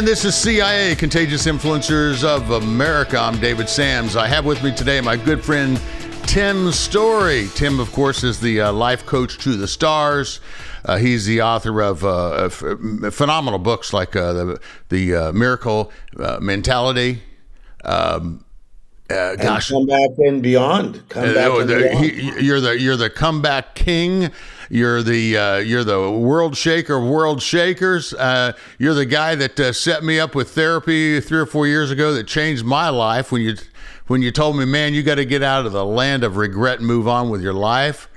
And this is CIA, Contagious Influencers of America. I'm David Sams. I have with me today my good friend, Tim Storey. Tim, of course, is the life coach to the stars. He's the author of phenomenal books like the Miracle Mentality. Gosh, come back and beyond. You're the comeback king. You're the world shaker of world shakers. You're the guy that set me up with therapy 3 or 4 years ago that changed my life when you told me, man, you got to get out of the land of regret and move on with your life.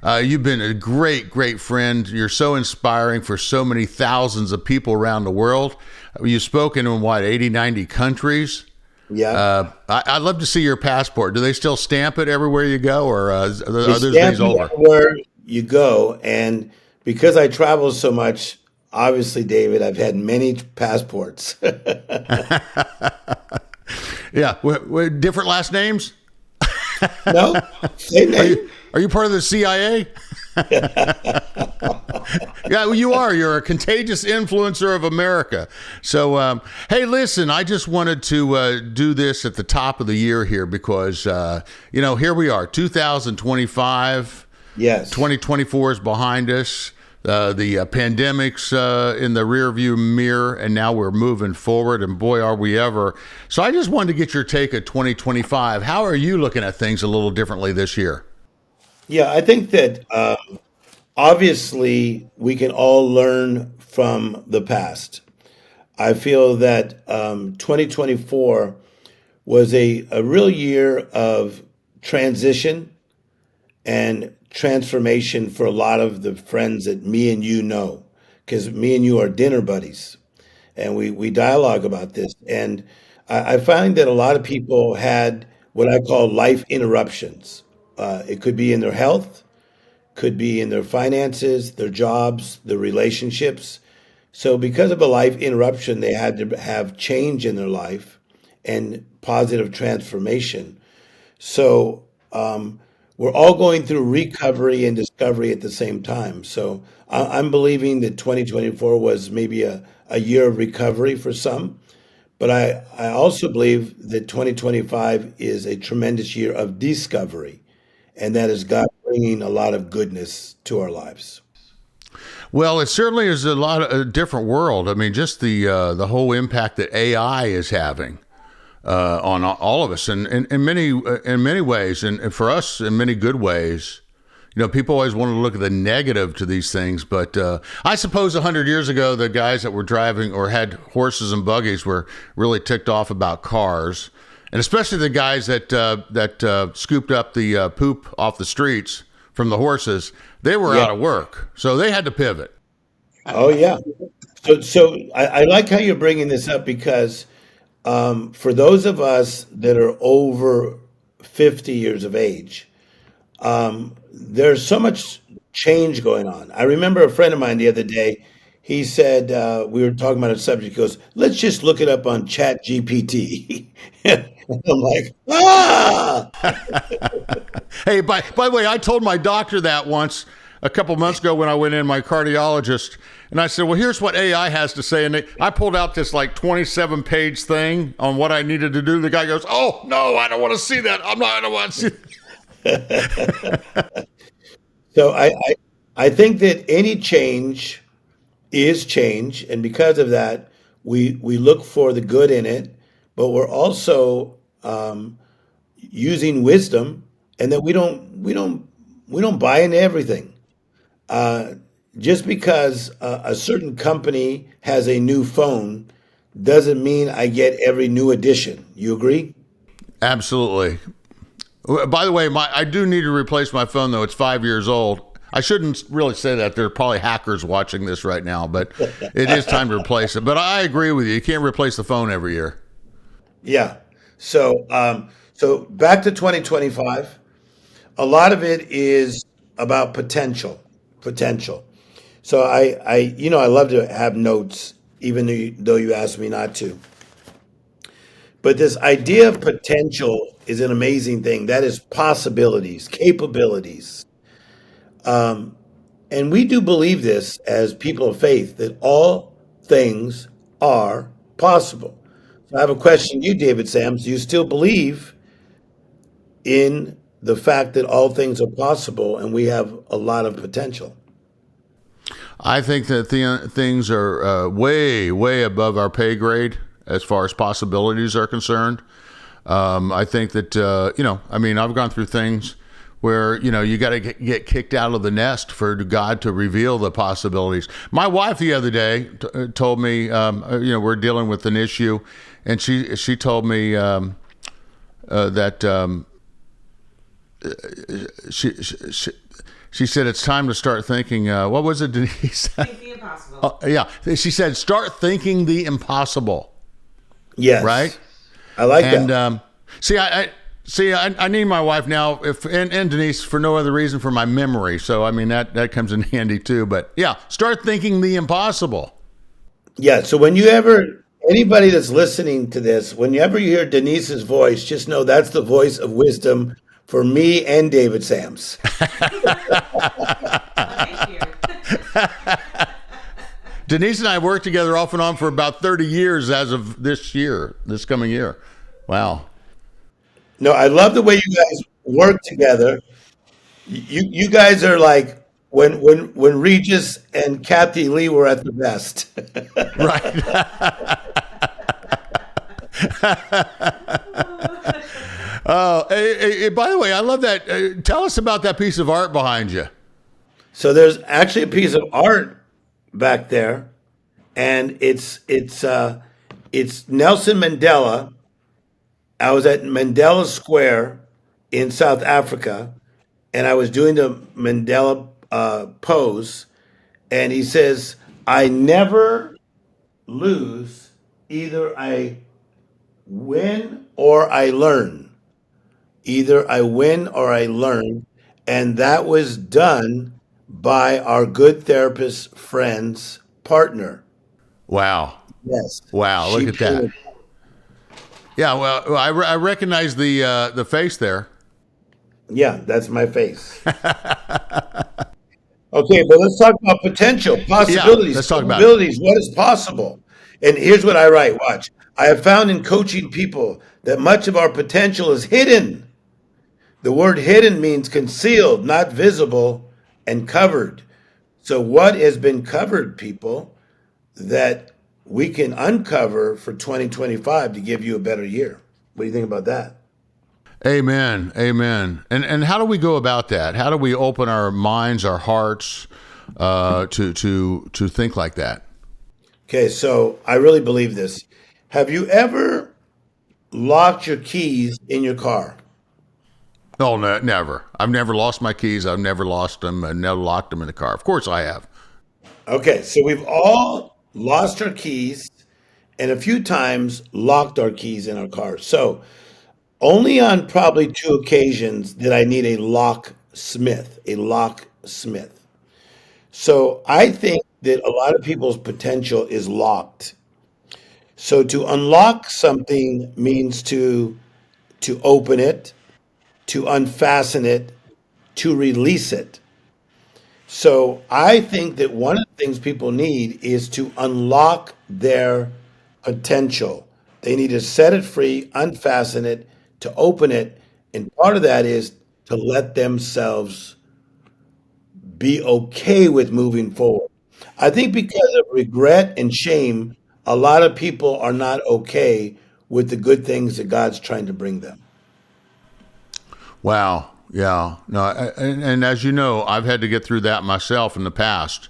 You've been a great friend. You're so inspiring for so many thousands of people around the world. You've spoken in 80, 90 countries. Yeah. I'd love to see your passport. Do they still stamp it everywhere you go, or are those days over? Everywhere you go. And because I travel so much, obviously, David, I've had many passports. Yeah. Different last names? No. Same name. Are you part of the CIA? Yeah, well, you are. You're a contagious influencer of America. So, hey, listen, I just wanted to do this at the top of the year here because, here we are, 2025. Yes. 2024 is behind us. The pandemic's in the rearview mirror, and now we're moving forward, and boy, are we ever. So I just wanted to get your take at 2025. How are you looking at things a little differently this year? Yeah, I think that obviously we can all learn from the past. I feel that 2024 was a real year of transition and transformation for a lot of the friends that me and you know, because me and you are dinner buddies and we dialogue about this. And I find that a lot of people had what I call life interruptions. It could be in their health, could be in their finances, their jobs, their relationships. So because of a life interruption, they had to have change in their life and positive transformation. So we're all going through recovery and discovery at the same time. So I'm believing that 2024 was maybe a year of recovery for some. But I also believe that 2025 is a tremendous year of discovery. And that is God bringing a lot of goodness to our lives. Well, it certainly is a different world. I mean, just the whole impact that AI is having on all of us, and in many ways, and for us in many good ways. People always want to look at the negative to these things, but I suppose 100 years ago, the guys that were driving or had horses and buggies were really ticked off about cars. And especially the guys that scooped up the poop off the streets from the horses, they were out of work, so they had to pivot. Oh yeah. So I like how you're bringing this up because for those of us that are over 50 years of age, there's so much change going on. I remember a friend of mine the other day. He said we were talking about a subject. He goes, "Let's just look it up on Chat GPT." I'm like, ah! Hey, by the way, I told my doctor that once a couple months ago when I went in, my cardiologist, and I said, well, here's what AI has to say. And I pulled out this 27-page thing on what I needed to do. The guy goes, oh, no, I don't want to see that. I don't want to see that. So I think that any change is change. And because of that, we look for the good in it, but we're also using wisdom, and that we don't buy into everything. Just because a certain company has a new phone doesn't mean I get every new edition. You agree? Absolutely. By the way, I do need to replace my phone, though. It's 5 years old. I shouldn't really say that. There are probably hackers watching this right now, but it is time to replace it. But I agree with you. You can't replace the phone every year. Yeah. So back to 2025. A lot of it is about potential. So I love to have notes, even though you asked me not to. But this idea of potential is an amazing thing. That is possibilities, capabilities. And we do believe this as people of faith, that all things are possible. So I have a question to you, David Sams. Do you still believe in the fact that all things are possible and we have a lot of potential? I think that things are way, way above our pay grade as far as possibilities are concerned. I think that, I mean, I've gone through things where, you got to get kicked out of the nest for God to reveal the possibilities. My wife the other day told me, we're dealing with an issue, and she told me that she said it's time to start thinking. What was it, Denise? Think the impossible. Yeah, she said start thinking the impossible. Yes. Right. I like And that. I need my wife now, and Denise, for no other reason, for my memory. So I mean that comes in handy too. But yeah, start thinking the impossible. Yeah. So anybody that's listening to this, whenever you hear Denise's voice, just know that's the voice of wisdom for me and David Sams. Thank you. Denise and I have worked together off and on for about 30 years as of this coming year. Wow. No, I love the way you guys work together. You guys are like when Regis and Kathy Lee were at the best. Right. Oh, hey, by the way, I love that. Tell us about that piece of art behind you. So there's actually a piece of art back there, and it's Nelson Mandela. I was at Mandela Square in South Africa, and I was doing the Mandela pose, and he says, "I never lose. Either I win or I learn. Either I win or I learn." And that was done by our good therapist friend's partner. Wow. Yes. Wow. Look She at that. painted. Yeah. Well, I recognize the face there. Yeah, that's my face. Okay, but let's talk about potential, possibilities, let's talk about it. probabilities, what is possible. And here's what I write. Watch. I have found in coaching people that much of our potential is hidden. The word hidden means concealed, not visible, and covered. So, what has been covered, people, that we can uncover for 2025 to give you a better year? What do you think about that? Amen. Amen. And how do we go about that? How do we open our minds, our hearts, to think like that? Okay, so I really believe this. Have you ever locked your keys in your car? Oh, no, never. I've never lost my keys. I've never lost them. I've never locked them in the car. Of course I have. Okay, so we've all lost our keys and a few times locked our keys in our cars. So only on probably two occasions did I need a locksmith, a locksmith. So I think that a lot of people's potential is locked. So to unlock something means to open it, to unfasten it, to release it. So I think that one of the things people need is to unlock their potential. They need to set it free, unfasten it, to open it. And part of that is to let themselves be okay with moving forward. I think because of regret and shame, a lot of people are not okay with the good things that God's trying to bring them. Wow. Yeah. No. And as you know, I've had to get through that myself in the past.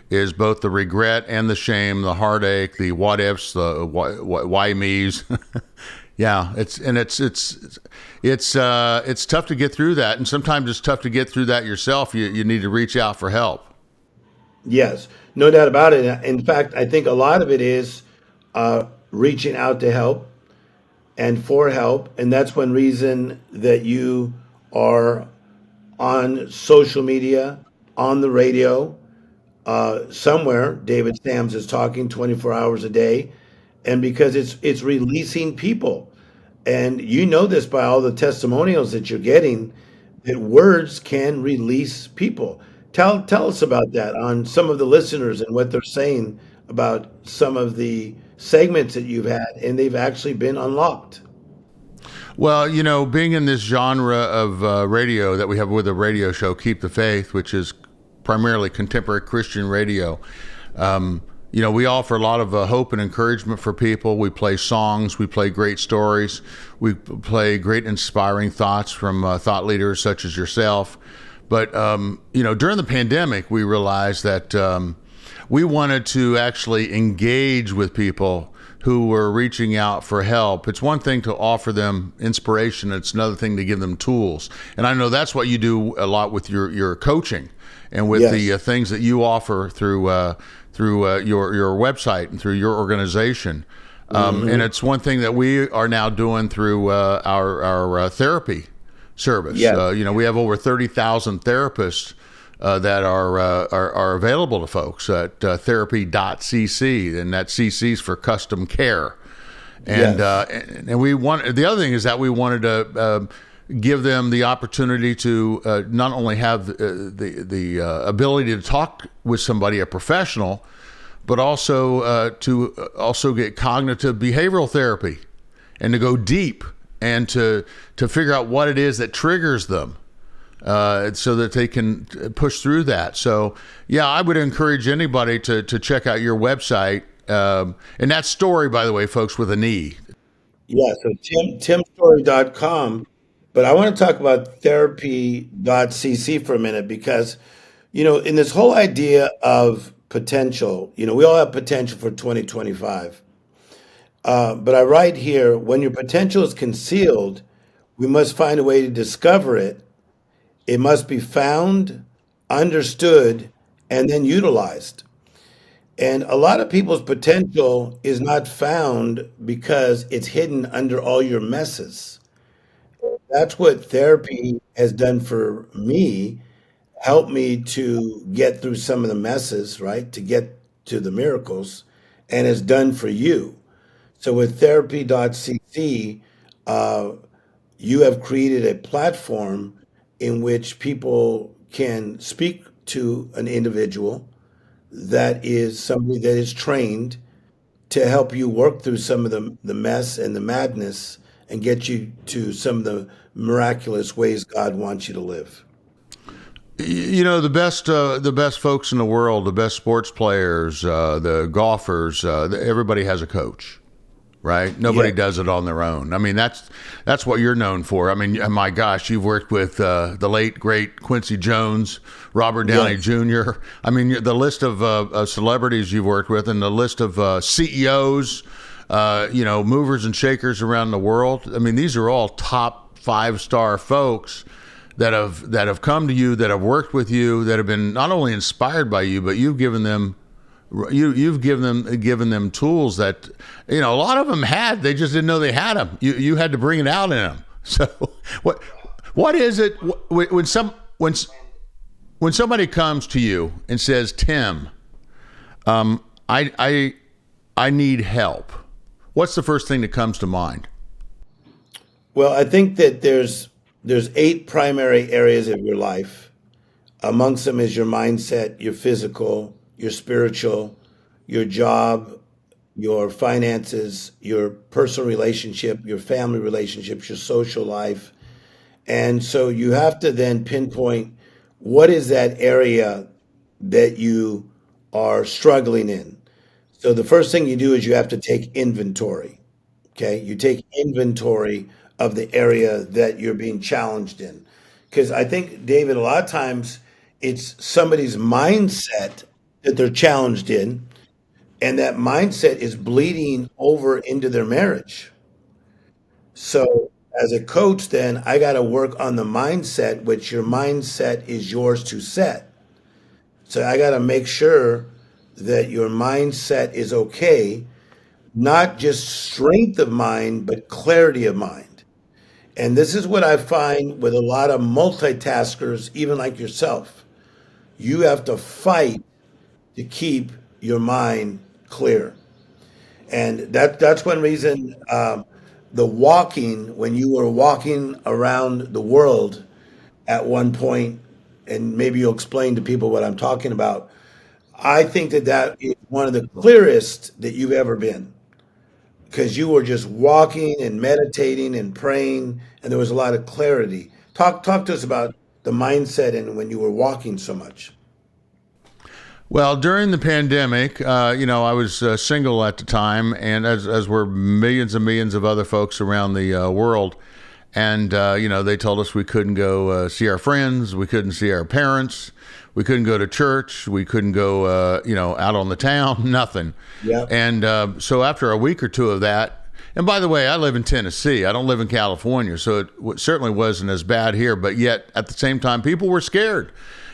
Is both the regret and the shame, the heartache, the what ifs, the why me's. Yeah. It's tough to get through that, and sometimes it's tough to get through that yourself. You need to reach out for help. Yes, no doubt about it. In fact, I think a lot of it is reaching out to help and for help. And that's one reason that you are on social media, on the radio, somewhere. David Sams is talking 24 hours a day. And because it's releasing people. And you know this by all the testimonials that you're getting, that words can release people. Tell us about that on some of the listeners and what they're saying about some of the segments that you've had, and they've actually been unlocked. Well, being in this genre of radio that we have with a radio show, Keep the Faith, which is primarily contemporary Christian radio, we offer a lot of hope and encouragement for people. We play songs, we play great stories, we play great inspiring thoughts from thought leaders such as yourself. But, during the pandemic, we realized that we wanted to actually engage with people who were reaching out for help. It's one thing to offer them inspiration. It's another thing to give them tools. And I know that's what you do a lot with your coaching and with the Yes. things that you offer through your website and through your organization. And it's one thing that we are now doing through our therapy service. Yes. We have over 30,000 therapists that are available to folks at therapy.cc, and that CC's for custom care. And Yes. and we want the other thing is that we wanted to give them the opportunity to not only have the ability to talk with somebody, a professional, but also to also get cognitive behavioral therapy and to go deep and to figure out what it is that triggers them, so that they can push through that. So, yeah, I would encourage anybody to check out your website. And that story, by the way, folks, with an E. Yeah, so timstory.com. But I want to talk about therapy.cc for a minute because, in this whole idea of potential, we all have potential for 2025. But I write here, when your potential is concealed, we must find a way to discover it. It must be found, understood, and then utilized. And a lot of people's potential is not found because it's hidden under all your messes. That's what therapy has done for me, helped me to get through some of the messes, right? To get to the miracles, and has done for you. So with therapy.cc, you have created a platform in which people can speak to an individual that is somebody that is trained to help you work through some of the mess and the madness and get you to some of the miraculous ways God wants you to live. The best folks in the world, the best sports players, the golfers, everybody has a coach. Right? Nobody Yeah. does it on their own. I mean, that's what you're known for. I mean, my gosh, you've worked with the late great Quincy Jones, Robert Downey Yes. Jr. I mean, the list of celebrities you've worked with, and the list of CEOs, movers and shakers around the world. I mean, these are all top 5-star folks that have come to you, that have worked with you, that have been not only inspired by you, but you've given them tools that a lot of them had. They just didn't know they had them. You had to bring it out in them. So what is it when somebody comes to you and says, Tim, I need help? What's the first thing that comes to mind? Well, I think that there's 8 primary areas of your life. Amongst them is your mindset, your physical, your spiritual, your job, your finances, your personal relationship, your family relationships, your social life. And so you have to then pinpoint what is that area that you are struggling in. So the first thing you do is you have to take inventory. Okay. You take inventory of the area that you're being challenged in. Because I think, David, a lot of times it's somebody's mindset that they're challenged in, and that mindset is bleeding over into their marriage. So, as a coach, then I got to work on the mindset, which your mindset is yours to set. So, I got to make sure that your mindset is okay, not just strength of mind, but clarity of mind. And this is what I find with a lot of multitaskers, even like yourself. You have to fight to keep your mind clear. And that's one reason the walking, when you were walking around the world at one point, and maybe you'll explain to people what I'm talking about, I think that that is one of the clearest that you've ever been. because you were just walking and meditating and praying, and there was a lot of clarity. Talk to us about the mindset and when you were walking so much. Well, during the pandemic, I was single at the time, and as were millions and millions of other folks around the world. And, they told us we couldn't go see our friends. We couldn't see our parents. We couldn't go to church. We couldn't go, out on the town, nothing. Yeah. And so after a week or two of that, and by the way, I live in Tennessee. I don't live in California, so it certainly wasn't as bad here. But yet, at the same time, people were scared.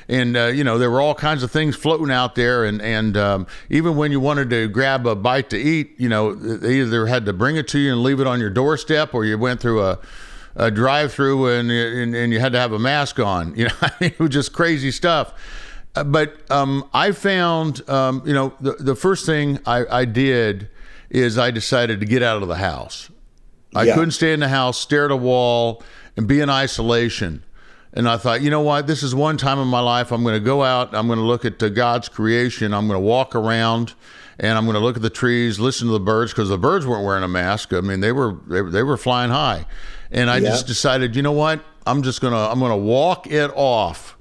And, there were all kinds of things floating out there. And even when you wanted to grab a bite to eat, they either had to bring it to you and leave it on your doorstep, or you went through a drive-through and you had to have a mask on. It was just crazy stuff. But I found, the first thing I did is I decided to get out of the house. I couldn't stay in the house, stare at a wall, and be in isolation. And I thought, you know what? This is one time in my life I'm going to go out. I'm going to look at God's creation. I'm going to walk around, and I'm going to look at the trees, listen to the birds, because the birds weren't wearing a mask. I mean, they were flying high. And I just decided, you know what? I'm going to walk it off.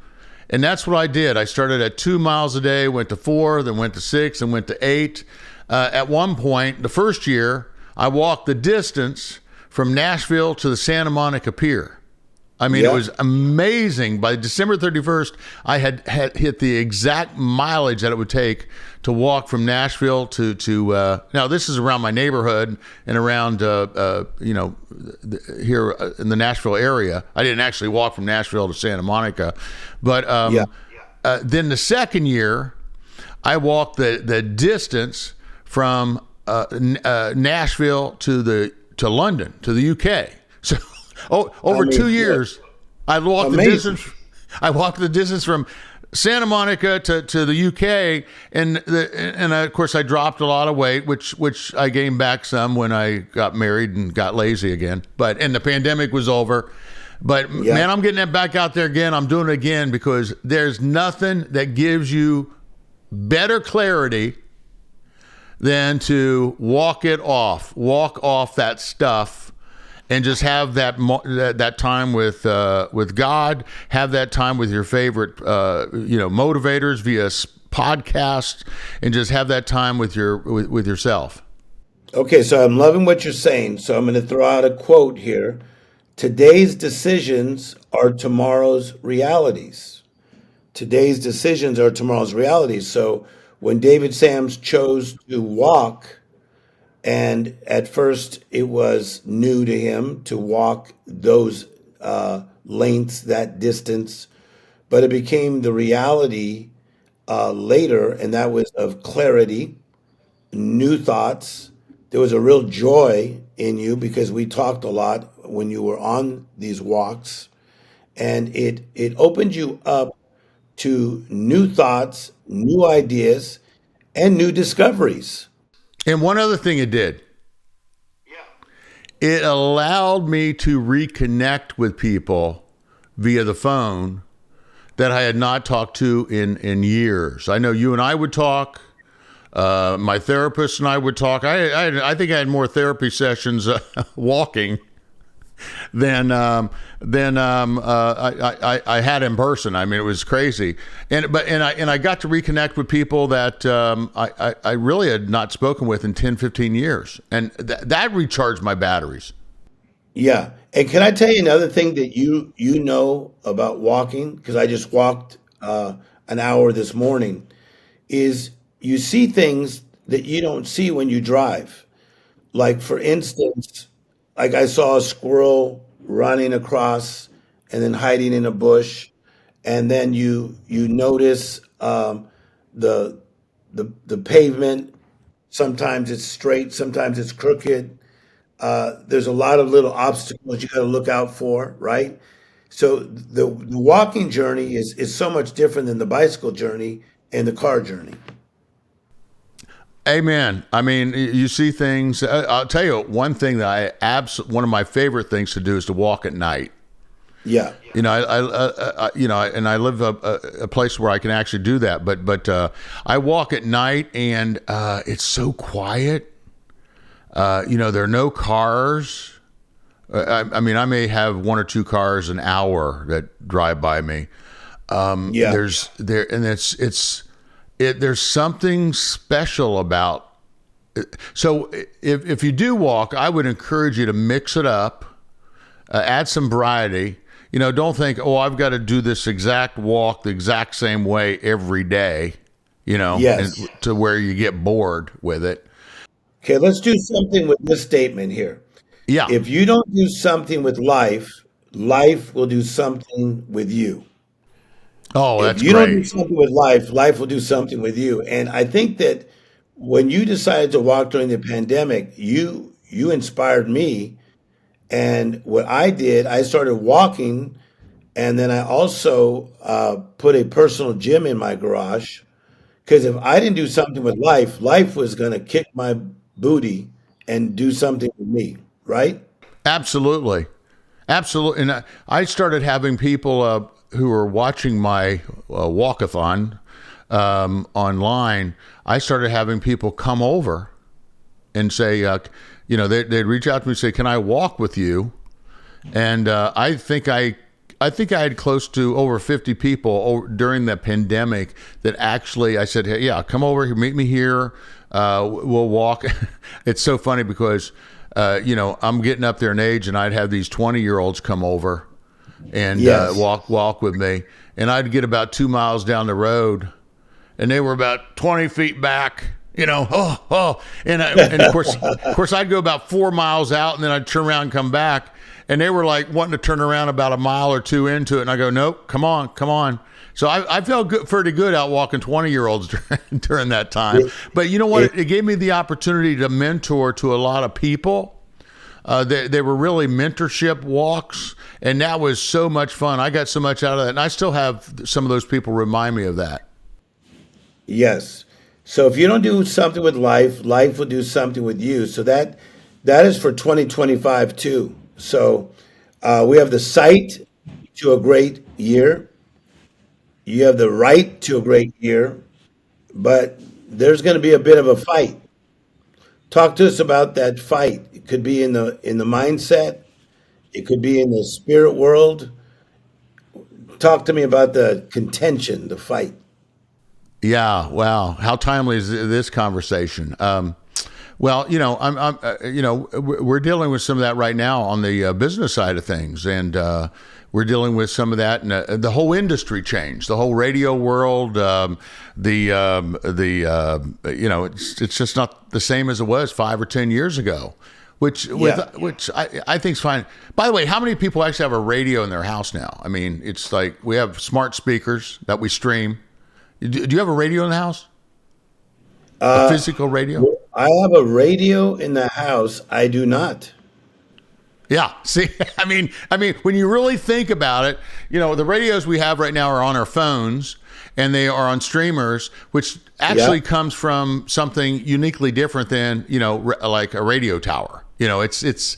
And that's what I did. I started at 2 miles a day, went to 4, then went to 6, and went to 8. At one point, the first year, I walked the distance from Nashville to the Santa Monica Pier. I mean, It was amazing. By December 31st, I had hit the exact mileage that it would take to walk from Nashville to now this is around my neighborhood and around, here in the Nashville area. I didn't actually walk from Nashville to Santa Monica. But then the second year, I walked the distance from Nashville to London, to the UK. So over 2 years, I walked the distance. I walked the distance from Santa Monica to the UK, and of course I dropped a lot of weight, which I gained back some when I got married and got lazy again. And the pandemic was over. But man, I'm getting that back out there again. I'm doing it again because there's nothing that gives you better clarity than to walk off that stuff. And just have that time with God. Have that time with your favorite motivators via podcast, and just have that time with yourself. Okay, so I'm loving what you're saying. So I'm going to throw out a quote here. Today's decisions are tomorrow's realities. Today's decisions are tomorrow's realities. So when David Sams chose to walk, and at first, it was new to him to walk those lengths, that distance, but it became the reality later, and that was of clarity, new thoughts. There was a real joy in you because we talked a lot when you were on these walks, and it opened you up to new thoughts, new ideas, and new discoveries. And one other thing it did, it allowed me to reconnect with people via the phone that I had not talked to in years. I know you and I would talk. My therapist and I would talk. I think I had more therapy sessions walking than I had in person. I mean, it was crazy. And I got to reconnect with people that I really had not spoken with in 10, 15 years. And that recharged my batteries. Yeah. And can I tell you another thing that you know about walking? Because I just walked an hour this morning, is you see things that you don't see when you drive. Like, for instance, like I saw a squirrel running across and then hiding in a bush, and then you notice the pavement. Sometimes it's straight, sometimes it's crooked. There's a lot of little obstacles you got to look out for, right? So the walking journey is so much different than the bicycle journey and the car journey. Amen. I mean, you see things. I'll tell you one thing that one of my favorite things to do is to walk at night. Yeah. And I live a place where I can actually do that. But I walk at night, and it's so quiet. There are no cars. I mean, I may have one or two cars an hour that drive by me. Yeah. There's something special about it. So if you do walk, I would encourage you to mix it up, add some variety. Don't think, oh, I've got to do this exact walk the exact same way every day, Yes. and to where you get bored with it. Okay, let's do something with this statement here. Yeah. If you don't do something with life, life will do something with you. Oh, If that's you don't do great. something with life, life will do something with you. And I think that when you decided to walk during the pandemic, you inspired me. And what I did, I started walking, and then I also put a personal gym in my garage. Because if I didn't do something with life, life was going to kick my booty and do something with me, right? Absolutely. Absolutely. And I started having people who were watching my walkathon online. I started having people come over and say, they'd reach out to me and say, "Can I walk with you?" And I think I had close to over 50 people during the pandemic that actually I said, "Hey, yeah, come over here, meet me here. We'll walk." It's so funny because I'm getting up there in age, and I'd have these 20-year-olds come over and Yes. walk with me, and I'd get about 2 miles down the road, and they were about 20 feet back. And of course, I'd go about 4 miles out, and then I'd turn around and come back, and they were like wanting to turn around about a mile or two into it, and I go, "Nope, come on, come on." So I felt pretty good out walking 20-year-olds during that time. But you know what? It gave me the opportunity to mentor to a lot of people. They were really mentorship walks, and that was so much fun. I got so much out of that, and I still have some of those people remind me of that. Yes. So if you don't do something with life, life will do something with you. So that is for 2025 too. So we have the sight to a great year. You have the right to a great year, but there's going to be a bit of a fight. Talk to us about that fight. It could be in the mindset. It could be in the spirit world. Talk to me about the contention, the fight. Yeah, wow. How timely is this conversation? Well, we're dealing with some of that right now on the business side of things, and we're dealing with some of that, and the whole industry changed, the whole radio world, it's just not the same as it was 5 or 10 years ago. Yeah. Which I think is fine. By the way, how many people actually have a radio in their house now? I mean, it's like we have smart speakers that we stream. Do you have a radio in the house? A physical radio? I have a radio in the house. I do not. Yeah. See, I mean, when you really think about it, the radios we have right now are on our phones, and they are on streamers, which Yeah. actually comes from something uniquely different than, like a radio tower. It's.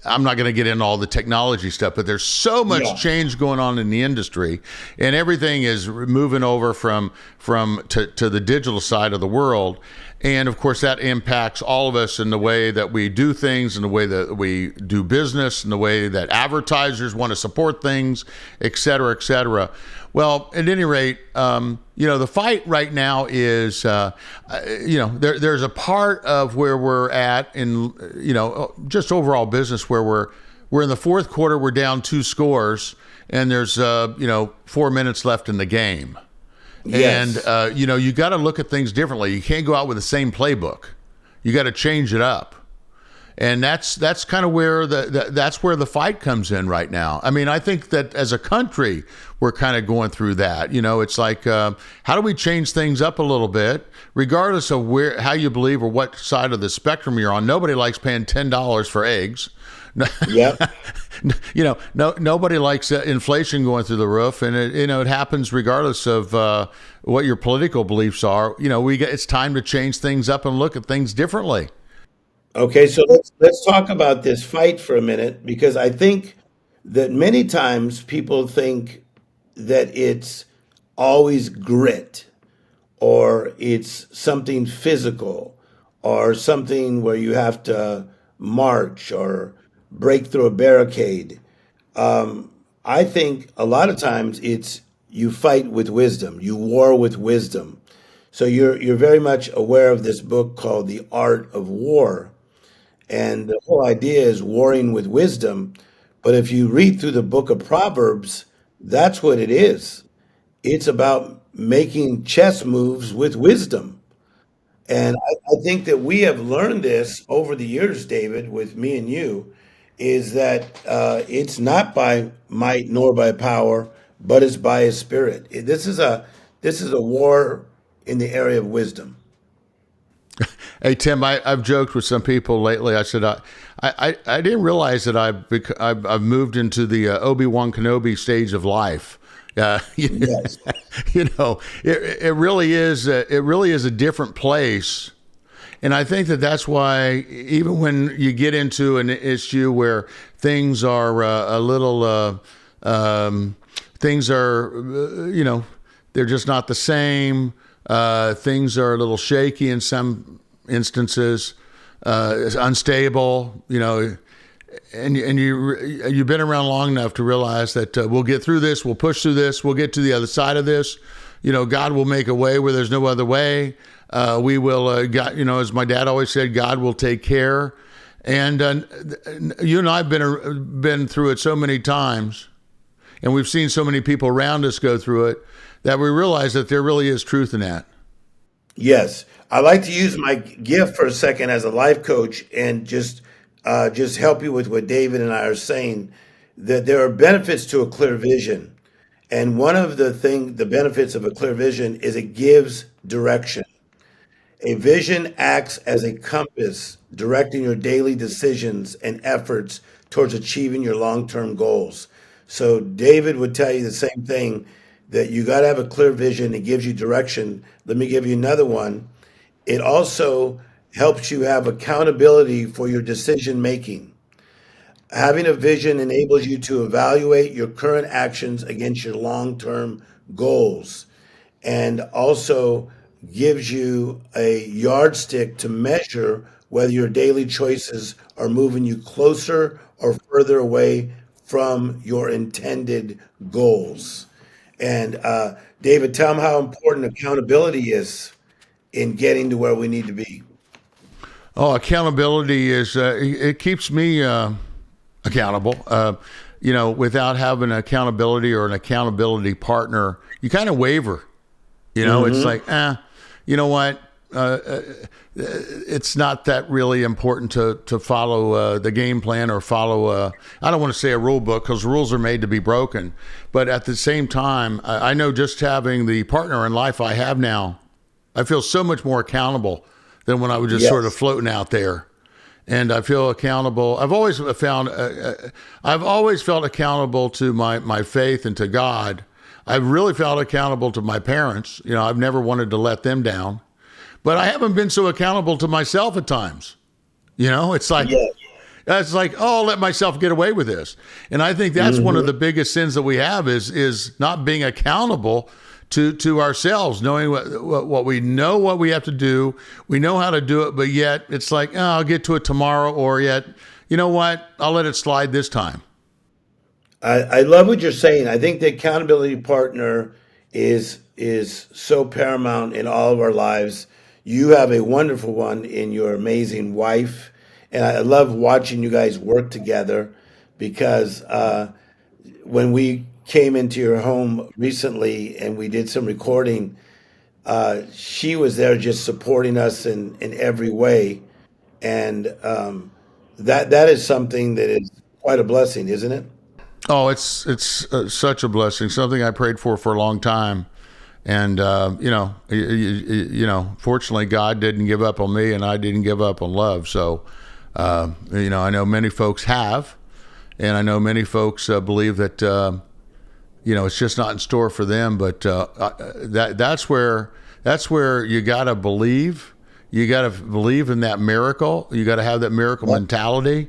I'm not going to get into all the technology stuff, but there's so much Yeah. change going on in the industry, and everything is moving over to the digital side of the world. And of course, that impacts all of us in the way that we do things, in the way that we do business, in the way that advertisers want to support things, et cetera, et cetera. Well, at any rate, the fight right now is, there's a part of where we're at in, just overall business where we're in the fourth quarter, we're down 2 scores, and there's, 4 minutes left in the game. Yes. And, you got to look at things differently. You can't go out with the same playbook. You got to change it up. And that's kind of where that's where the fight comes in right now. I mean, I think that as a country, we're kind of going through that. It's like, how do we change things up a little bit, regardless of how you believe or what side of the spectrum you're on? Nobody likes paying $10 for eggs. Yep. Nobody likes inflation going through the roof, and it happens regardless of what your political beliefs are. It's time to change things up and look at things differently. Okay, so let's talk about this fight for a minute, because I think that many times people think that it's always grit, or it's something physical, or something where you have to march or break through a barricade. I think a lot of times it's you fight with wisdom, you war with wisdom. So you're very much aware of this book called The Art of War. And the whole idea is warring with wisdom. But if you read through the book of Proverbs, that's what it is. It's about making chess moves with wisdom. And I think that we have learned this over the years, David, with me and you, is that it's not by might nor by power, but it's by His Spirit. This is a war in the area of wisdom. Hey Tim, I've joked with some people lately. I said I didn't realize that I've moved into the Obi-Wan Kenobi stage of life. You, Yes. you know, it really is a different place, and I think that that's why even when you get into an issue where things are a little things are they're just not the same. Things are a little shaky in some instances, unstable, and you've been around long enough to realize that we'll get through this, we'll push through this, we'll get to the other side of this. God will make a way where there's no other way. We will, God, as my dad always said, God will take care. And you and I have been through it so many times, and we've seen so many people around us go through it, that we realize that there really is truth in that. Yes. I like to use my gift for a second as a life coach and just help you with what David and I are saying, that there are benefits to a clear vision. And one of the benefits of a clear vision is it gives direction. A vision acts as a compass, directing your daily decisions and efforts towards achieving your long-term goals. So David would tell you the same thing, that you got to have a clear vision. It gives you direction. Let me give you another one. It also helps you have accountability for your decision making. Having a vision enables you to evaluate your current actions against your long-term goals, and also gives you a yardstick to measure whether your daily choices are moving you closer or further away from your intended goals. And David, tell them how important accountability is in getting to where we need to be. Oh, accountability is it keeps me accountable. Without having accountability or an accountability partner, you kind of waver. It's like, you know what? It's not that really important to follow the game plan or follow I don't want to say a rule book, because rules are made to be broken. But at the same time, I know just having the partner in life I have now, I feel so much more accountable than when I was just sort of Yes. floating out there. And I feel accountable. I've always felt accountable to my faith and to God. I've really felt accountable to my parents. I've never wanted to let them down, but I haven't been so accountable to myself at times. It's like, Yes. oh, I'll let myself get away with this. And I think that's one of the biggest sins that we have is not being accountable to ourselves, knowing what we know, what we have to do. We know how to do it, but yet it's like, oh, I'll get to it tomorrow, or yet, you know what? I'll let it slide this time. I love what you're saying. I think the accountability partner is so paramount in all of our lives. You have a wonderful one in your amazing wife, and I love watching you guys work together, because when we came into your home recently and we did some recording, she was there just supporting us in every way, and that is something that is quite a blessing, isn't it? Oh, it's such a blessing. Something I prayed for a long time, and fortunately, God didn't give up on me, and I didn't give up on love. So, I know many folks have, and I know many folks believe that it's just not in store for them. But that's where you gotta believe. You gotta believe in that miracle. You gotta have that miracle Yep. mentality.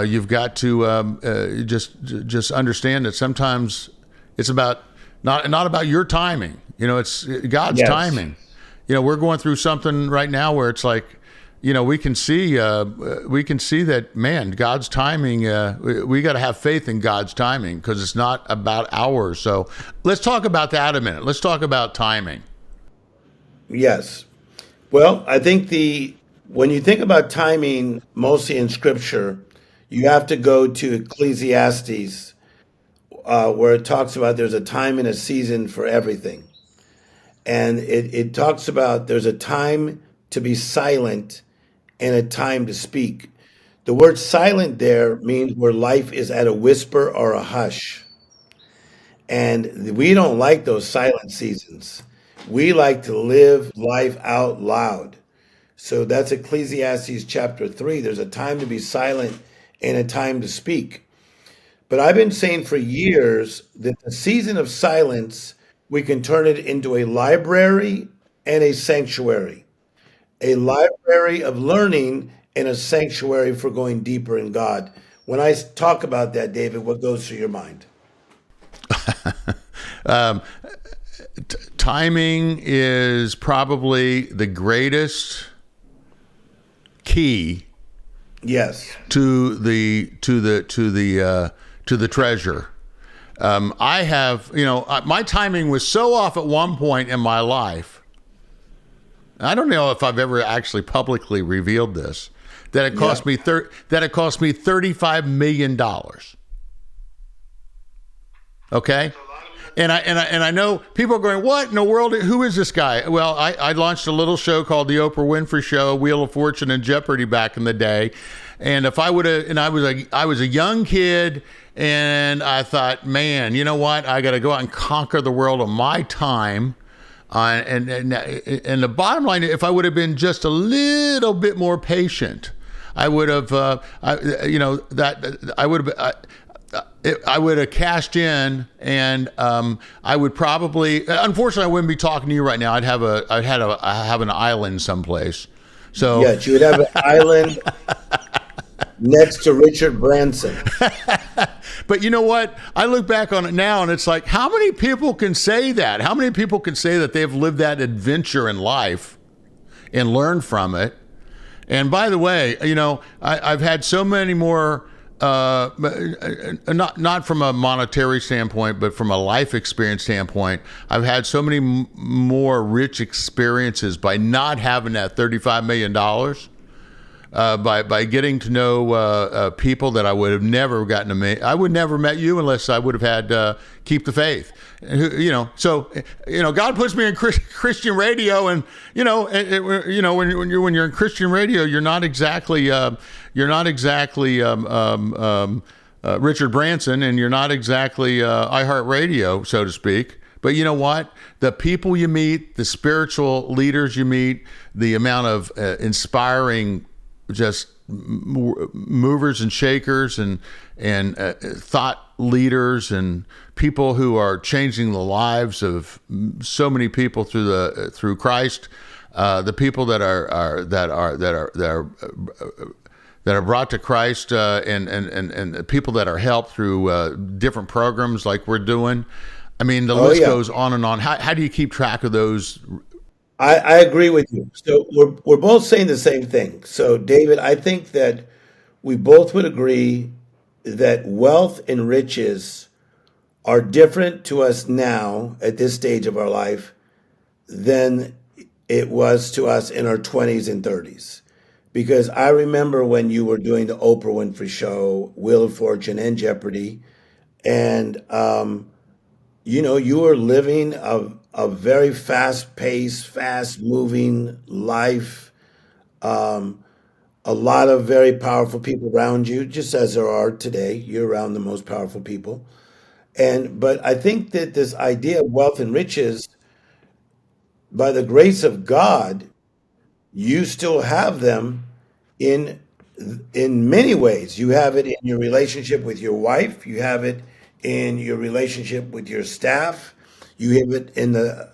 You've got to just understand that sometimes it's about not about your timing. It's God's Yes. timing. We're going through something right now where it's like, we can see that, man, God's timing. We got to have faith in God's timing, because it's not about ours. So let's talk about that a minute. Let's talk about timing. Yes. Well, I think when you think about timing, mostly in Scripture, you have to go to Ecclesiastes, where it talks about there's a time and a season for everything, and it talks about there's a time to be silent and a time to speak. The word silent there means where life is at a whisper or a hush. And we don't like those silent seasons. We like to live life out loud. So that's Ecclesiastes chapter 3. There's a time to be silent and a time to speak. But I've been saying for years that the season of silence, we can turn it into a library and a sanctuary. A library of learning and a sanctuary for going deeper in God. When I talk about that, David, what goes through your mind? Timing is probably the greatest key Yes. To the treasure. I have, my timing was so off at one point in my life. I don't know if I've ever actually publicly revealed this, that it cost me $35 million. Okay. And I know people are going, what in the world? Who is this guy? Well, I launched a little show called The Oprah Winfrey Show, Wheel of Fortune and Jeopardy back in the day. And if I would have, and I was a young kid, and I thought, man, you know what? I got to go out and conquer the world on my time. And the bottom line, if I would have been just a little bit more patient, I would have, I would have cashed in, and I would probably, unfortunately, I wouldn't be talking to you right now. I have an island someplace. So yes, you would have an island next to Richard Branson. But you know what? I look back on it now, and it's like, how many people can say that? How many people can say that they've lived that adventure in life and learned from it? And by the way, I've had so many more, not from a monetary standpoint, but from a life experience standpoint, I've had so many more rich experiences by not having that $35 million. By getting to know people that I would have never gotten to meet. I would never met you unless I would have had Keep the Faith. So God puts me in Christian radio, and when you're in Christian radio, you're not exactly Richard Branson, and you're not exactly iHeartRadio, so to speak. But you know what? The people you meet, the spiritual leaders you meet, the amount of inspiring just movers and shakers and thought leaders and people who are changing the lives of so many people through Christ, the people that are brought to Christ, and people that are helped through different programs like we're doing. I mean, the list goes on and on. How do you keep track of those? I agree with you. So we're both saying the same thing. So David, I think that we both would agree that wealth and riches are different to us now at this stage of our life than it was to us in our 20s and 30s. Because I remember when you were doing the Oprah Winfrey Show, Wheel of Fortune, and Jeopardy, and you were living a very fast-paced, fast-moving life. A lot of very powerful people around you, just as there are today. You're around the most powerful people. But I think that this idea of wealth and riches, by the grace of God, you still have them in many ways. You have it in your relationship with your wife. You have it in your relationship with your staff. You have it in the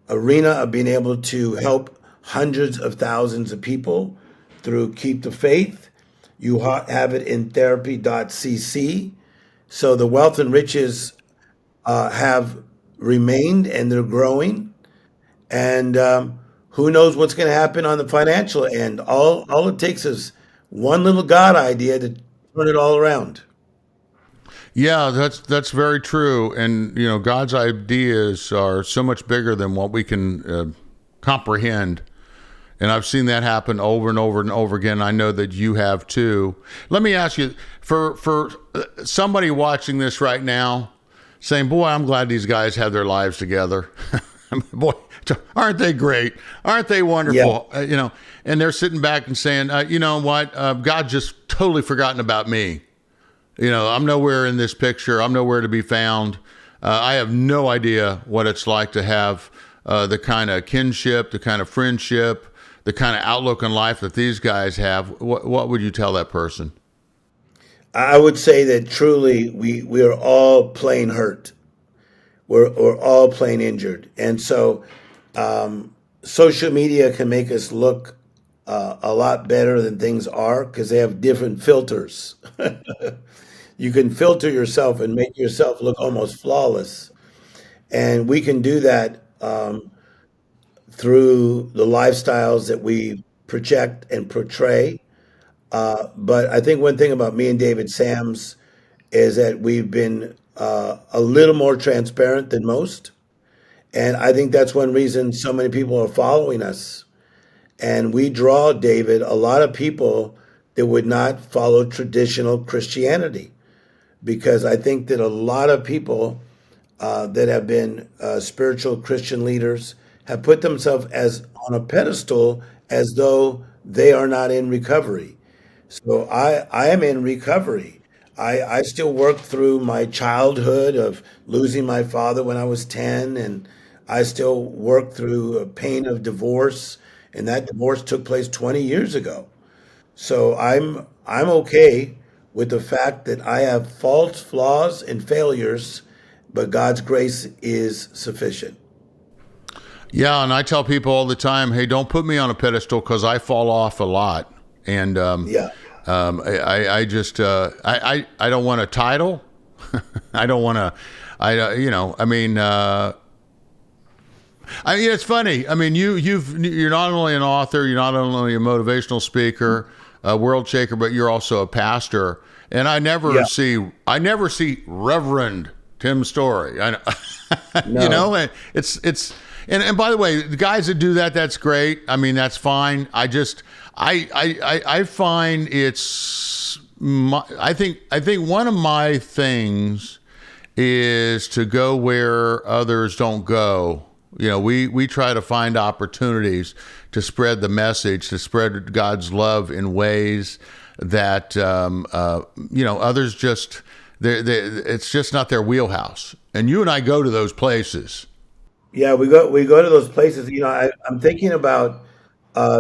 arena of being able to help hundreds of thousands of people through Keep the Faith. You have it in therapy.cc. So the wealth and riches have remained, and they're growing. And who knows what's going to happen on the financial end? All it takes is one little God idea to turn it all around. Yeah, that's very true. And God's ideas are so much bigger than what we can comprehend. And I've seen that happen over and over and over again. I know that you have too. Let me ask you, for somebody watching this right now, saying, "Boy, I'm glad these guys have their lives together." Boy, aren't they great? Aren't they Yeah. wonderful? And they're sitting back and saying, "You know what? God's just totally forgotten about me. I'm nowhere in this picture. I'm nowhere to be found. I have no idea what it's like to have the kind of kinship, the kind of friendship, the kind of outlook on life that these guys have." What would you tell that person? I would say that truly we are all plain hurt. We're all plain injured. And so social media can make us look a lot better than things are because they have different filters. You can filter yourself and make yourself look almost flawless. And we can do that through the lifestyles that we project and portray. But I think one thing about me and David Sams is that we've been a little more transparent than most. And I think that's one reason so many people are following us. And we draw, David, a lot of people that would not follow traditional Christianity. Because I think that a lot of people that have been spiritual Christian leaders have put themselves as on a pedestal as though they are not in recovery. So I am in recovery. I still work through my childhood of losing my father when I was 10, and I still work through a pain of divorce, and that divorce took place 20 years ago. So I'm okay with the fact that I have faults, flaws, and failures, but God's grace is sufficient. Yeah, and I tell people all the time, "Hey, don't put me on a pedestal because I fall off a lot." And Yeah. I just I don't want a title. I don't want to. It's funny. I mean, you're not only an author, you're not only a motivational speaker, a world shaker, but you're also a pastor. And Yeah. I never see Reverend Tim Storey. No. And and by the way, the guys that do that, that's great. I mean, that's fine. I find I think one of my things is to go where others don't go. We try to find opportunities to spread the message, to spread God's love in ways that others just it's just not their wheelhouse. And you and I go to those places. Yeah, we go to those places. I'm thinking about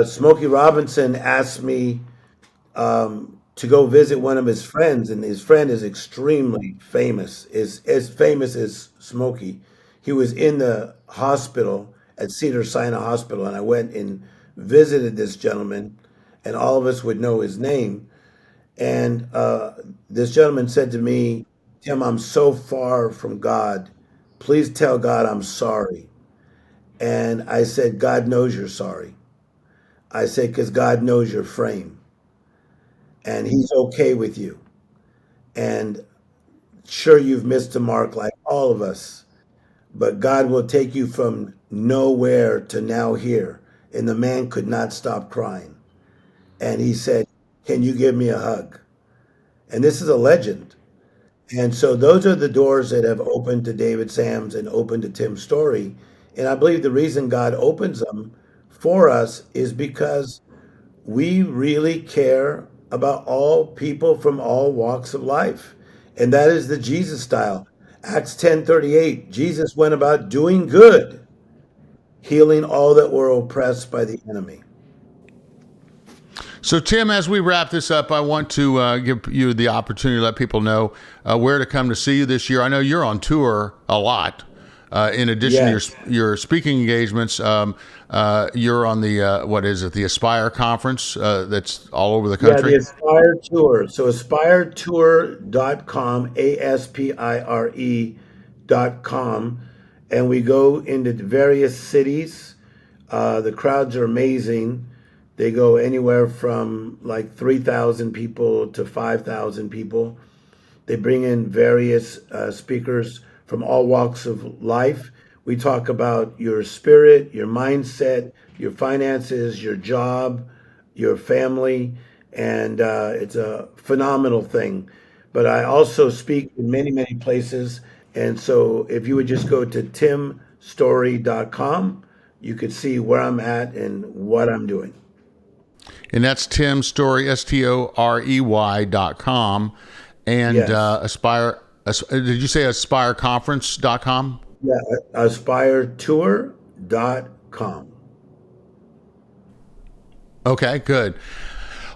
Smokey Robinson asked me to go visit one of his friends, and his friend is extremely famous, is as famous as Smokey. He was in the hospital at Cedar Sinai Hospital, and I went and visited this gentleman, and all of us would know his name. And this gentleman said to me, "Tim, I'm so far from God. Please tell God I'm sorry." And I said, "God knows you're sorry." I said, "Because God knows your frame, and He's okay with you. And sure, you've missed the mark like all of us, but God will take you from nowhere to now here." And the man could not stop crying. And he said, "Can you give me a hug?" And this is a legend. And so those are the doors that have opened to David Sams and opened to Tim Story. And I believe the reason God opens them for us is because we really care about all people from all walks of life. And that is the Jesus style. Acts 10:38, Jesus went about doing good, healing all that were oppressed by the enemy. So, Tim, as we wrap this up, I want to give you the opportunity to let people know where to come to see you this year. I know you're on tour a lot. In addition to Yes. your speaking engagements, you're on the what is it? The Aspire conference that's all over the Yeah, the country. Aspire Tour. So aspiretour.com, ASPIRE.com. And we go into various cities The crowds are amazing. They go anywhere from like 3,000 people to 5,000 people. They bring in various speakers from all walks of life. We talk about your spirit, your mindset, your finances, your job, your family, and it's a phenomenal thing. But I also speak in many, many places. And so if you would just go to timstory.com, you could see where I'm at and what I'm doing. And that's Tim Storey, STOREY.com. And Yes. did you say aspireconference.com? Yeah, aspiretour.com. Okay, good.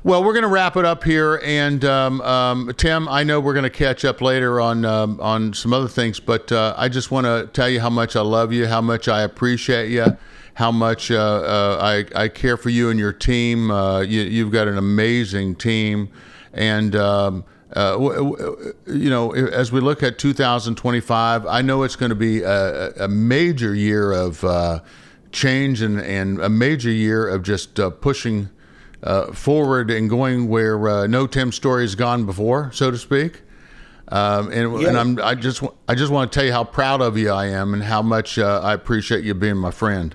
Well, we're going to wrap it up here, and Tim, I know we're going to catch up later on some other things, but I just want to tell you how much I love you, how much I appreciate you, how much I care for you and your team. You've got an amazing team, and as we look at 2025, I know it's going to be a major year of change and a major year of just pushing forward and going where no Tim Storey has gone before, so to speak. And I just want to tell you how proud of you I am and how much I appreciate you being my friend.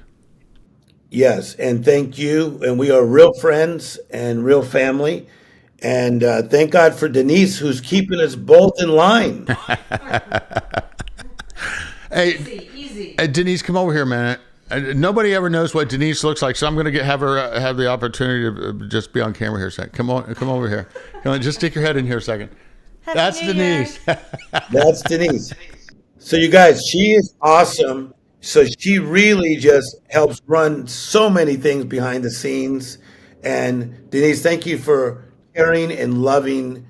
Yes, and thank you. And we are real friends and real family. And thank God for Denise, who's keeping us both in line. Hey, Easy. Denise, come over here a minute. Nobody ever knows what Denise looks like, so I'm going to have her have the opportunity to just be on camera here a second. Come over here. Come on, just stick your head in here a second. That's Denise. That's Denise. So you guys, she is awesome. So she really just helps run so many things behind the scenes. And Denise, thank you for caring and loving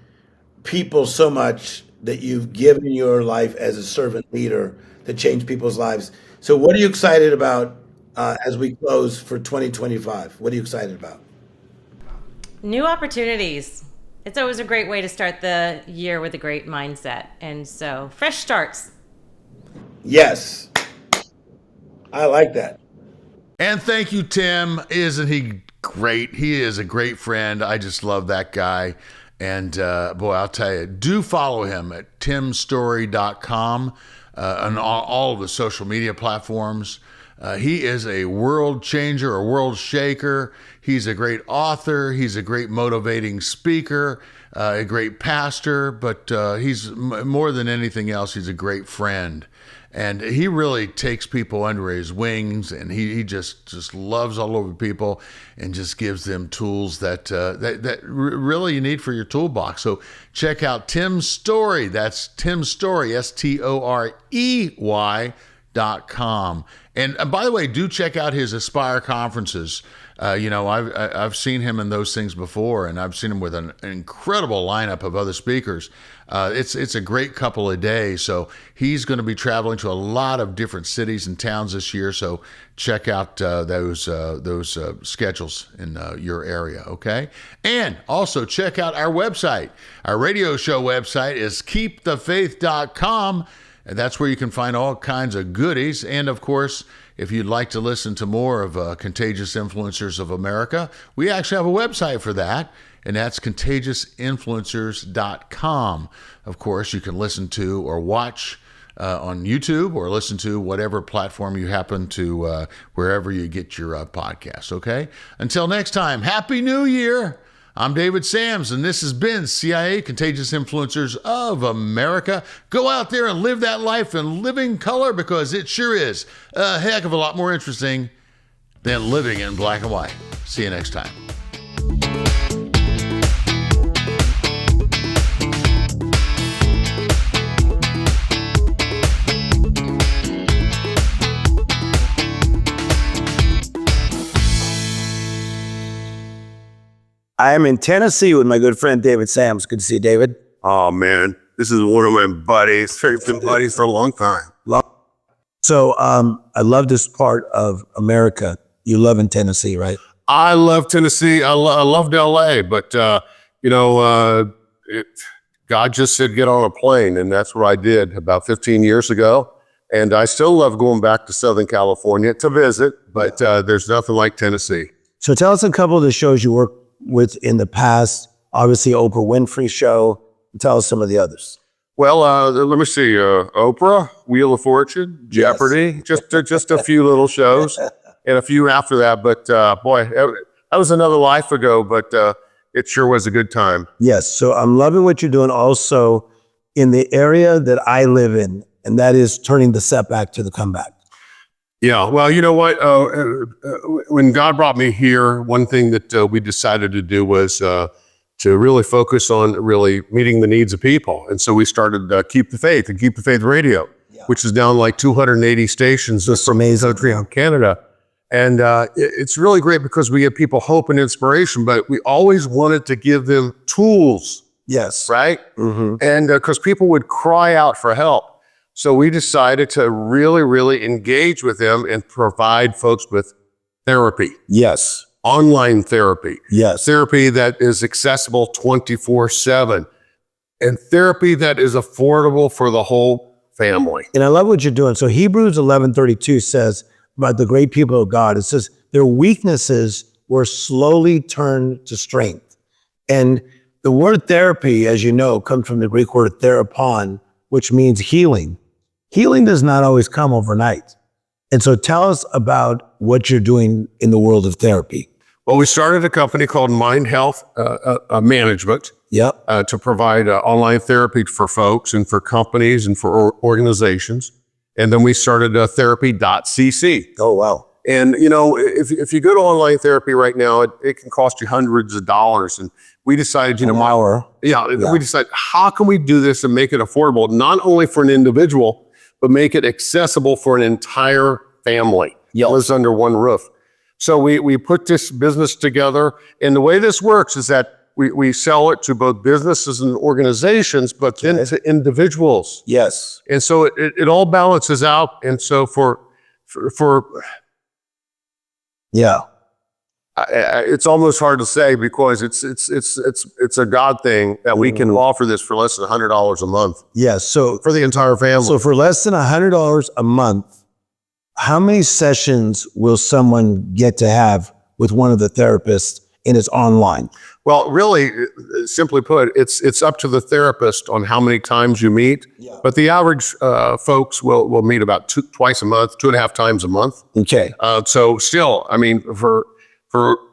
people so much that you've given your life as a servant leader to change people's lives. So what are you excited about as we close for 2025? What are you excited about? New opportunities. It's always a great way to start the year with a great mindset. And so, fresh starts. Yes, I like that. And thank you, Tim. Isn't he great? He is a great friend. I just love that guy. And boy, I'll tell you, do follow him at timstory.com on all of the social media platforms. He is a world changer, a world shaker. He's a great author. He's a great motivating speaker, a great pastor, but he's more than anything else, he's a great friend. And he really takes people under his wings, and he just loves all over people and just gives them tools that really you need for your toolbox. So check out Tim Storey. That's Tim Storey, STOREY.com. And by the way, do check out his Aspire conferences. I've seen him in those things before, and I've seen him with an incredible lineup of other speakers. It's a great couple of days. So he's going to be traveling to a lot of different cities and towns this year. So check out those schedules in your area. Okay, and also check out our website. Our radio show website is KeepTheFaith.com. And that's where you can find all kinds of goodies. And of course, if you'd like to listen to more of Contagious Influencers of America, we actually have a website for that, and that's contagiousинfluencers.com. Of course, you can listen to or watch on YouTube or listen to whatever platform you happen to, wherever you get your podcasts, okay? Until next time, Happy New Year! I'm David Sams, and this has been CIA, Contagious Influencers of America. Go out there and live that life in living color, because it sure is a heck of a lot more interesting than living in black and white. See you next time. I am in Tennessee with my good friend David Sams. Good to see you, David. Oh man, this is one of my buddies. We've been buddies for a long time. So I love this part of America. You love in Tennessee, right? I love Tennessee. I loved LA, but God just said get on a plane, and that's what I did about 15 years ago. And I still love going back to Southern California to visit, but there's nothing like Tennessee. So tell us a couple of the shows you worked with in the past. Obviously, Oprah Winfrey show. Tell us some of the others. Well, let me see. Oprah, Wheel of Fortune, Jeopardy, just a few little shows, and a few after that. But boy, that was another life ago. But it sure was a good time. Yes. So I'm loving what you're doing also in the area that I live in, and that is turning the setback to the comeback. Yeah. Well, you know what? When God brought me here, one thing that we decided to do was to really focus on really meeting the needs of people. And so we started Keep the Faith and Keep the Faith Radio, which is down like 280 stations from the country on Canada. And it's really great because we give people hope and inspiration, but we always wanted to give them tools. Yes. Right? And because people would cry out for help. So we decided to really, really engage with them and provide folks with therapy. Yes. Online therapy. Yes. Therapy that is accessible 24/7. And therapy that is affordable for the whole family. And I love what you're doing. So Hebrews 11:32 says about the great people of God, it says their weaknesses were slowly turned to strength. And the word therapy, as you know, comes from the Greek word therapon, which means healing. Healing does not always come overnight. And so tell us about what you're doing in the world of therapy. Well, we started a company called Mind Health Management to provide online therapy for folks and for companies and for organizations. And then we started therapy.cc. Oh, wow. And, you know, if you go to online therapy right now, it can cost you hundreds of dollars. And we decided, An hour. We decided, how can we do this and make it affordable, not only for an individual, but make it accessible for an entire family. Lives under one roof. So we put this business together. And the way this works is that we sell it to both businesses and organizations, but then to individuals. Yes. And so it all balances out. And so for it's almost hard to say because it's a God thing that we can offer this for less than $100 a month. Yes. So for the entire family. So for less than $100 a month, how many sessions will someone get to have with one of the therapists, and it's online? Well, really, simply put, it's up to the therapist on how many times you meet. But the average folks will meet about twice a month, 2.5 times a month. Okay. So still, I mean, for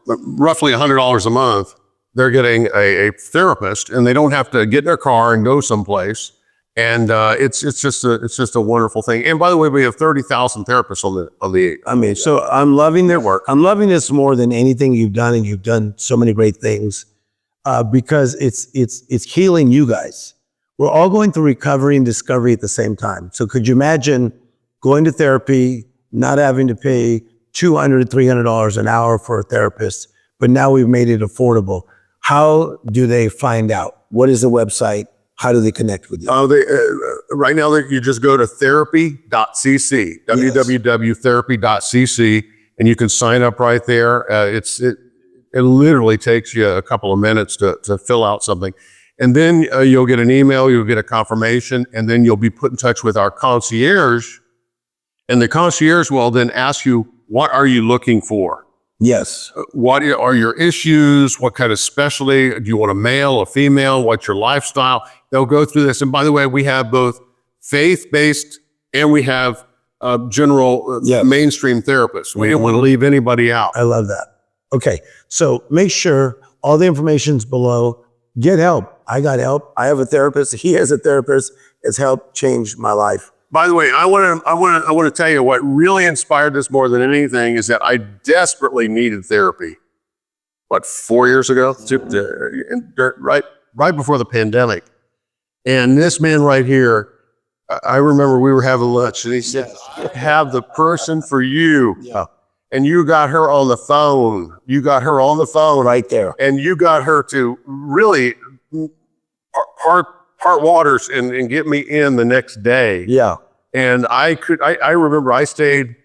roughly $100 a month, they're getting a therapist, and they don't have to get in their car and go someplace. And it's just a wonderful thing. And by the way, we have 30,000 therapists on the. So I'm loving their work. I'm loving this more than anything you've done, and you've done so many great things because it's healing you guys. We're all going through recovery and discovery at the same time. So could you imagine going to therapy, not having to pay $200, $300 an hour for a therapist, but now we've made it affordable. How do they find out? What is the website? How do they connect with you? Right now, you just go to therapy.cc, www.therapy.cc, and you can sign up right there. It literally takes you a couple of minutes to fill out something. And then you'll get an email, you'll get a confirmation, and then you'll be put in touch with our concierge. And the concierge will then ask you, what are you looking for? Yes. What are your issues? What kind of specialty? Do you want a male, a female? What's your lifestyle? They'll go through this. And by the way, we have both faith-based and we have general mainstream therapists. We didn't want to leave anybody out. I love that. Okay. So make sure all the information's below. Get help. I got help. I have a therapist. He has a therapist. It's helped change my life. By the way, I want to tell you what really inspired this more than anything is that I desperately needed therapy. 4 years ago, right before the pandemic. And this man right here, I remember we were having lunch, and he said, "I have the person for you." Yeah. And you got her on the phone. You got her on the phone right there, and you got her to really part waters and get me in the next day. Yeah. And I remember I stayed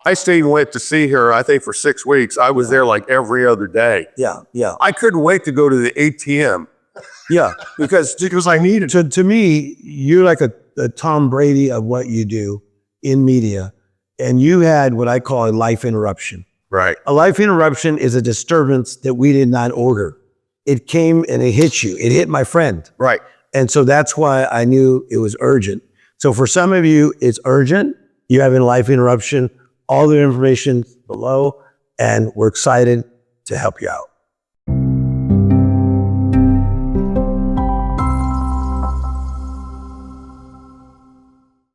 and went to see her, I think for 6 weeks. I was there like every other day. Yeah. Yeah. I couldn't wait to go to the ATM. Yeah. Because I needed to me, you're like a the Tom Brady of what you do in media, and you had what I call a life interruption. Right. A life interruption is a disturbance that we did not order. It came and it hit you. It hit my friend. Right. And so that's why I knew it was urgent. So for some of you, it's urgent. You have a life interruption. All the information below, and we're excited to help you out.